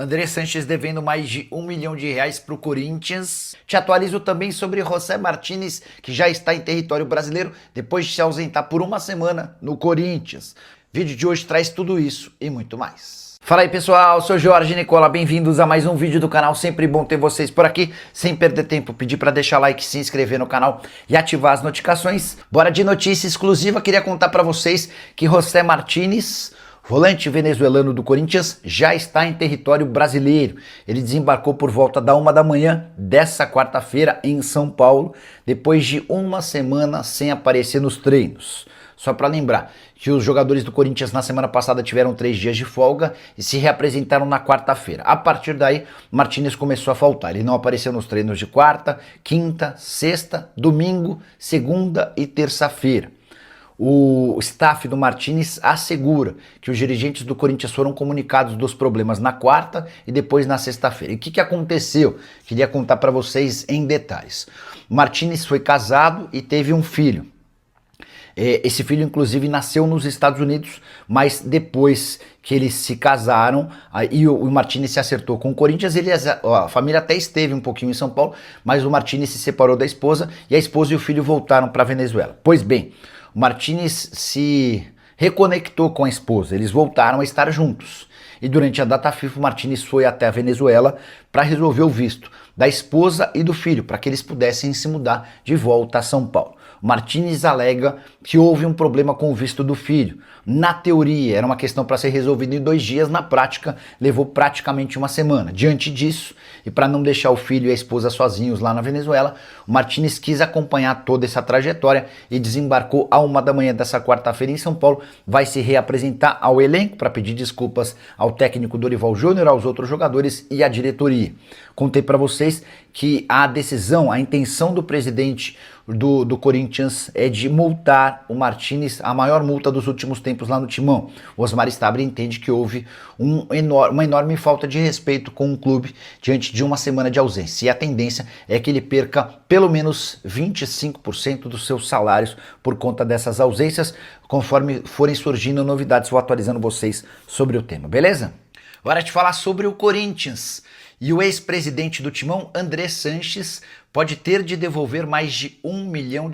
André Sanches devendo mais de R$ 1 milhão para o Corinthians. Te atualizo também sobre José Martínez, que já está em território brasileiro depois de se ausentar por uma semana no Corinthians. O vídeo de hoje traz tudo isso e muito mais. Fala aí pessoal, sou Jorge Nicola, bem-vindos a mais um vídeo do canal, sempre bom ter vocês por aqui. Sem perder tempo, pedir para deixar like, se inscrever no canal e ativar as notificações. Bora de notícia exclusiva, queria contar para vocês que José Martínez, volante venezuelano do Corinthians, já está em território brasileiro. Ele desembarcou por volta da 1 da manhã dessa quarta-feira em São Paulo, depois de uma semana sem aparecer nos treinos. Só para lembrar que os jogadores do Corinthians na semana passada tiveram 3 dias de folga e se reapresentaram na quarta-feira. A partir daí, Martínez começou a faltar. Ele não apareceu nos treinos de quarta, quinta, sexta, domingo, segunda e terça-feira. O staff do Martínez assegura que os dirigentes do Corinthians foram comunicados dos problemas na quarta e depois na sexta-feira. E o que aconteceu? Queria contar para vocês em detalhes. O Martínez foi casado e teve um filho. Esse filho, inclusive, nasceu nos Estados Unidos, mas depois que eles se casaram, aí o Martínez se acertou com o Corinthians, a família até esteve um pouquinho em São Paulo, mas o Martínez se separou da esposa e a esposa e o filho voltaram para a Venezuela. Pois bem, o Martínez se reconectou com a esposa, eles voltaram a estar juntos. E durante a data FIFA, o Martínez foi até a Venezuela para resolver o visto da esposa e do filho, para que eles pudessem se mudar de volta a São Paulo. O Martínez alega que houve um problema com o visto do filho. Na teoria, era uma questão para ser resolvida em 2 dias, na prática, levou praticamente uma semana. Diante disso, e para não deixar o filho e a esposa sozinhos lá na Venezuela, o Martínez quis acompanhar toda essa trajetória e desembarcou à 1 da manhã dessa quarta-feira em São Paulo. Vai se reapresentar ao elenco para pedir desculpas ao técnico Dorival Júnior, aos outros jogadores e à diretoria. Contei para vocês que a decisão, a intenção do presidente do Corinthians é de multar o Martínez, a maior multa dos últimos tempos lá no Timão. O Osmar Stabile entende que houve uma enorme falta de respeito com o clube diante de uma semana de ausência. E a tendência é que ele perca pelo menos 25% dos seus salários por conta dessas ausências. Conforme forem surgindo novidades, vou atualizando vocês sobre o tema, beleza? Hora de falar sobre o Corinthians. E o ex-presidente do Timão, André Sanches, pode ter de devolver mais de R$ 1 milhão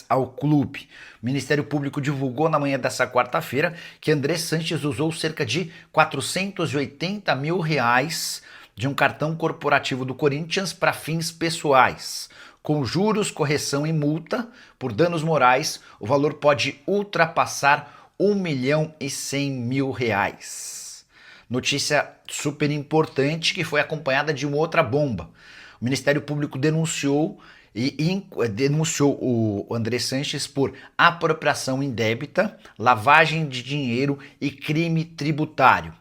ao clube. O Ministério Público divulgou na manhã dessa quarta-feira que André Sanches usou cerca de R$ 480 mil de um cartão corporativo do Corinthians para fins pessoais. Com juros, correção e multa por danos morais, o valor pode ultrapassar R$ 1.100.000. Notícia super importante que foi acompanhada de uma outra bomba. O Ministério Público denunciou o André Sanches por apropriação indébita, lavagem de dinheiro e crime tributário.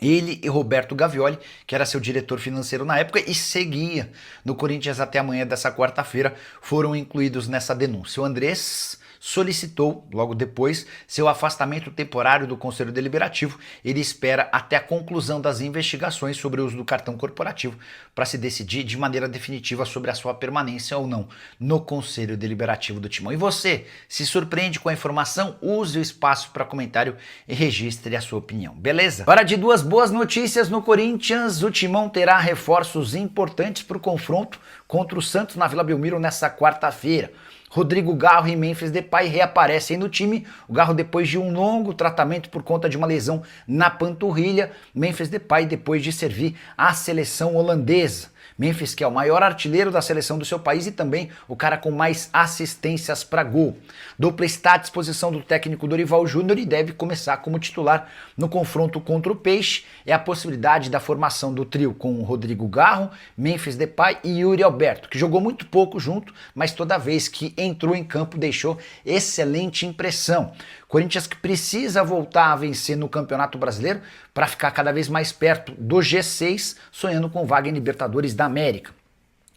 Ele e Roberto Gavioli, que era seu diretor financeiro na época e seguia no Corinthians até a manhã dessa quarta-feira, foram incluídos nessa denúncia. O Andrés solicitou, logo depois, seu afastamento temporário do Conselho Deliberativo. Ele espera até a conclusão das investigações sobre o uso do cartão corporativo para se decidir de maneira definitiva sobre a sua permanência ou não no Conselho Deliberativo do Timão. E você, se surpreende com a informação? Use o espaço para comentário e registre a sua opinião, beleza? Hora de 2 boas notícias no Corinthians. O Timão terá reforços importantes para o confronto contra o Santos na Vila Belmiro nessa quarta-feira. Rodrigo Garro e Memphis Depay reaparecem no time. O Garro depois de um longo tratamento por conta de uma lesão na panturrilha. Memphis Depay depois de servir à seleção holandesa. Memphis, que é o maior artilheiro da seleção do seu país e também o cara com mais assistências para gol. Dupla está à disposição do técnico Dorival Júnior e deve começar como titular no confronto contra o Peixe. É a possibilidade da formação do trio com Rodrigo Garro, Memphis Depay e Yuri Alberto, que jogou muito pouco junto, mas toda vez que entrou em campo deixou excelente impressão. Corinthians que precisa voltar a vencer no Campeonato Brasileiro para ficar cada vez mais perto do G6, sonhando com vaga em Libertadores da América.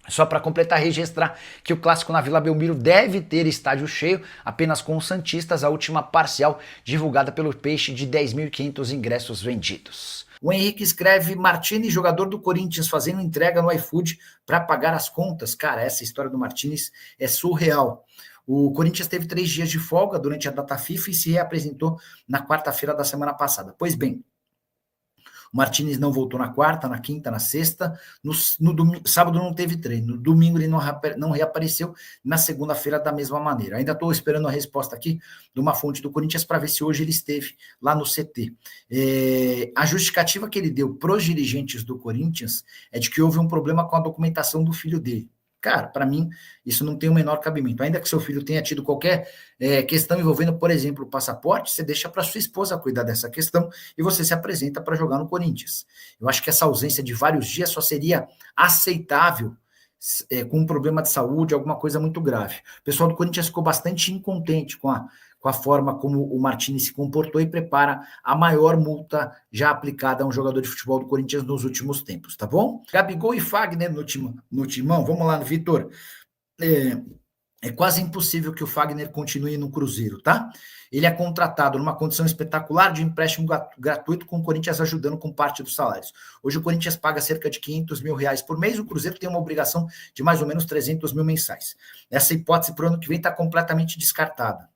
Só para completar, registrar que o clássico na Vila Belmiro deve ter estádio cheio, apenas com os santistas, a última parcial divulgada pelo Peixe de 10.500 ingressos vendidos. O Henrique escreve: Martínez, jogador do Corinthians, fazendo entrega no iFood para pagar as contas. Cara, essa história do Martínez é surreal. O Corinthians teve 3 dias de folga durante a data FIFA e se reapresentou na quarta-feira da semana passada. Pois bem, O Martinez não voltou na quarta, na quinta, na sexta. Sábado não teve treino. No domingo ele não reapareceu. Na segunda-feira, da mesma maneira. Ainda estou esperando a resposta aqui de uma fonte do Corinthians para ver se hoje ele esteve lá no CT. A justificativa que ele deu para os dirigentes do Corinthians é de que houve um problema com a documentação do filho dele. Cara, para mim, isso não tem o menor cabimento. Ainda que seu filho tenha tido qualquer questão envolvendo, por exemplo, o passaporte, você deixa para sua esposa cuidar dessa questão e você se apresenta para jogar no Corinthians. Eu acho que essa ausência de vários dias só seria aceitável com um problema de saúde, alguma coisa muito grave. O pessoal do Corinthians ficou bastante incontente com a forma como o Martinez se comportou e prepara a maior multa já aplicada a um jogador de futebol do Corinthians nos últimos tempos, tá bom? Gabigol e Fagner no timão. Vamos lá, Vitor. É quase impossível que o Fagner continue no Cruzeiro, tá? Ele é contratado numa condição espetacular de empréstimo gratuito, com o Corinthians ajudando com parte dos salários. Hoje o Corinthians paga cerca de R$500 mil por mês, o Cruzeiro tem uma obrigação de mais ou menos 300 mil mensais. Essa hipótese para o ano que vem está completamente descartada.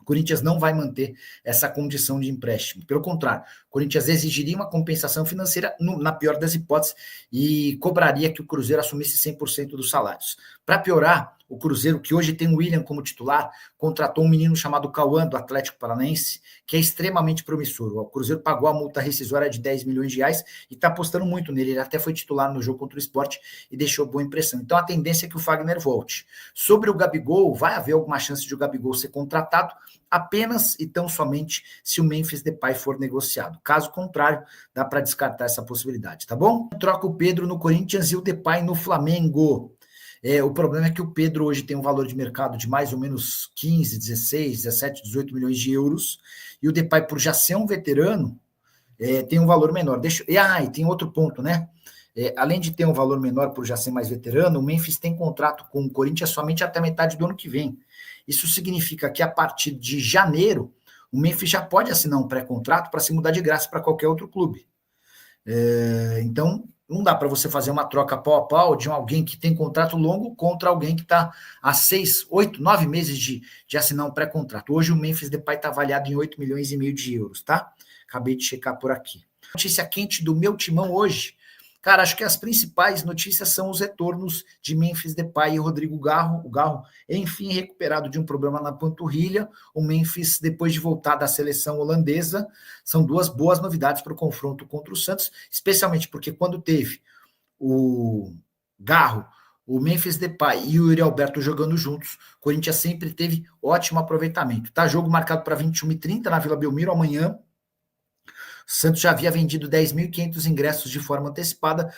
O Corinthians não vai manter essa condição de empréstimo. Pelo contrário, o Corinthians exigiria uma compensação financeira, na pior das hipóteses, e cobraria que o Cruzeiro assumisse 100% dos salários. Para piorar, o Cruzeiro, que hoje tem o William como titular, contratou um menino chamado Cauã, do Atlético Paranaense, que é extremamente promissor. O Cruzeiro pagou a multa rescisória de R$10 milhões e está apostando muito nele. Ele até foi titular no jogo contra o Sport e deixou boa impressão. Então a tendência é que o Fagner volte. Sobre o Gabigol, vai haver alguma chance de o Gabigol ser contratado apenas e tão somente se o Memphis Depay for negociado. Caso contrário, dá para descartar essa possibilidade, tá bom? Troca o Pedro no Corinthians e o Depay no Flamengo. O problema é que o Pedro hoje tem um valor de mercado de mais ou menos 15, 16, 17, 18 milhões de euros, e o Depay, por já ser um veterano, tem um valor menor. E tem outro ponto, né? Além de ter um valor menor por já ser mais veterano, o Memphis tem contrato com o Corinthians somente até metade do ano que vem. Isso significa que a partir de janeiro, o Memphis já pode assinar um pré-contrato para se mudar de graça para qualquer outro clube. Então, não dá para você fazer uma troca pau a pau de alguém que tem contrato longo contra alguém que está há 6, 8, 9 meses de assinar um pré-contrato. Hoje o Memphis Depay está avaliado em 8,5 milhões de euros, tá? Acabei de checar por aqui. Notícia quente do meu timão hoje. Cara, acho que as principais notícias são os retornos de Memphis Depay e Rodrigo Garro. O Garro, enfim, recuperado de um problema na panturrilha. O Memphis, depois de voltar da seleção holandesa, são duas boas novidades para o confronto contra o Santos, especialmente porque quando teve o Garro, o Memphis Depay e o Yuri Alberto jogando juntos, o Corinthians sempre teve ótimo aproveitamento. Tá? Jogo marcado para 21h30 na Vila Belmiro amanhã. O Santos já havia vendido 10.500 ingressos de forma antecipada,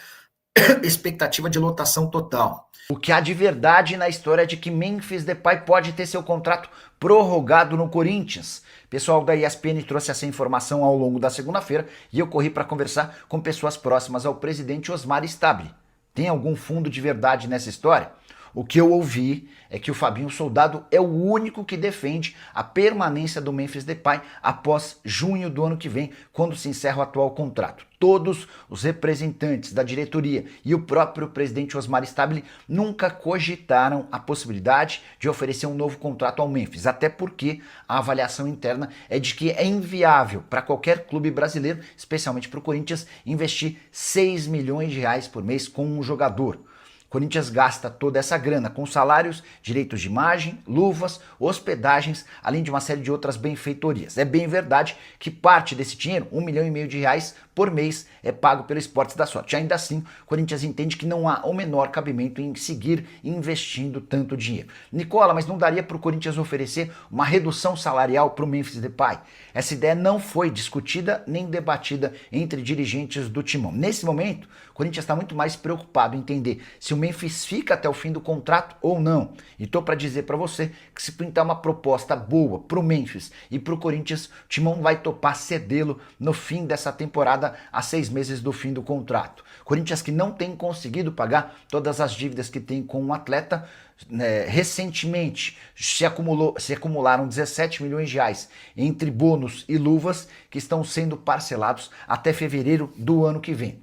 expectativa de lotação total. O que há de verdade na história é de que Memphis Depay pode ter seu contrato prorrogado no Corinthians. O pessoal da ESPN trouxe essa informação ao longo da segunda-feira e eu corri para conversar com pessoas próximas ao presidente Osmar Stabile. Tem algum fundo de verdade nessa história? O que eu ouvi é que o Fabinho Soldado é o único que defende a permanência do Memphis Depay após junho do ano que vem, quando se encerra o atual contrato. Todos os representantes da diretoria e o próprio presidente Osmar Stabile nunca cogitaram a possibilidade de oferecer um novo contrato ao Memphis, até porque a avaliação interna é de que é inviável para qualquer clube brasileiro, especialmente para o Corinthians, investir 6 milhões de reais por mês com um jogador. O Corinthians gasta toda essa grana com salários, direitos de imagem, luvas, hospedagens, além de uma série de outras benfeitorias. É bem verdade que parte desse dinheiro, 1,5 milhão de reais por mês, é pago pelo Esportes da Sorte. Ainda assim, o Corinthians entende que não há o menor cabimento em seguir investindo tanto dinheiro. Nicola, mas não daria para o Corinthians oferecer uma redução salarial para o Memphis Depay? Essa ideia não foi discutida nem debatida entre dirigentes do Timão. Nesse momento, o Corinthians está muito mais preocupado em entender se o Memphis fica até o fim do contrato ou não. E estou para dizer para você que se pintar uma proposta boa para o Memphis e para o Corinthians, o Timão vai topar cedê-lo no fim dessa temporada, a 6 meses do fim do contrato. Corinthians que não tem conseguido pagar todas as dívidas que tem com o atleta, recentemente se acumularam 17 milhões de reais entre bônus e luvas que estão sendo parcelados até fevereiro do ano que vem.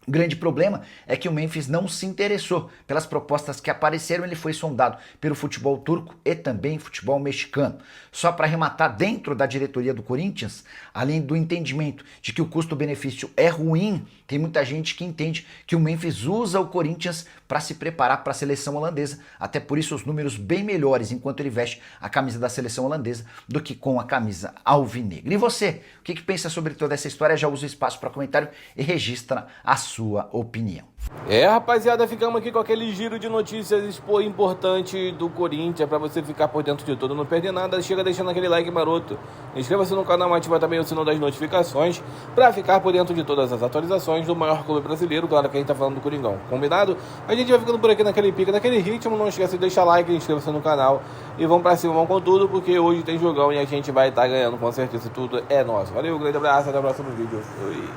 O grande problema é que o Memphis não se interessou pelas propostas que apareceram, ele foi sondado pelo futebol turco e também futebol mexicano. Só para arrematar, dentro da diretoria do Corinthians, além do entendimento de que o custo-benefício é ruim, tem muita gente que entende que o Memphis usa o Corinthians para se preparar para a seleção holandesa, até por isso os números bem melhores enquanto ele veste a camisa da seleção holandesa do que com a camisa alvinegra. E você, o que pensa sobre toda essa história? Já usa o espaço para comentário e registra a sua opinião. Rapaziada, ficamos aqui com aquele giro de notícias importante do Corinthians para você ficar por dentro de tudo, não perder nada. Chega deixando aquele like maroto, inscreva-se no canal, ativa também o sino das notificações para ficar por dentro de todas as atualizações do maior clube brasileiro. Claro que a gente tá falando do Coringão, combinado? A gente vai ficando por aqui naquele pique, naquele ritmo. Não esqueça de deixar like, inscreva-se no canal e vamos pra cima, vamos com tudo, porque hoje tem jogão e a gente vai estar ganhando com certeza. Tudo é nosso. Valeu, um grande abraço, até o próximo vídeo. Fui.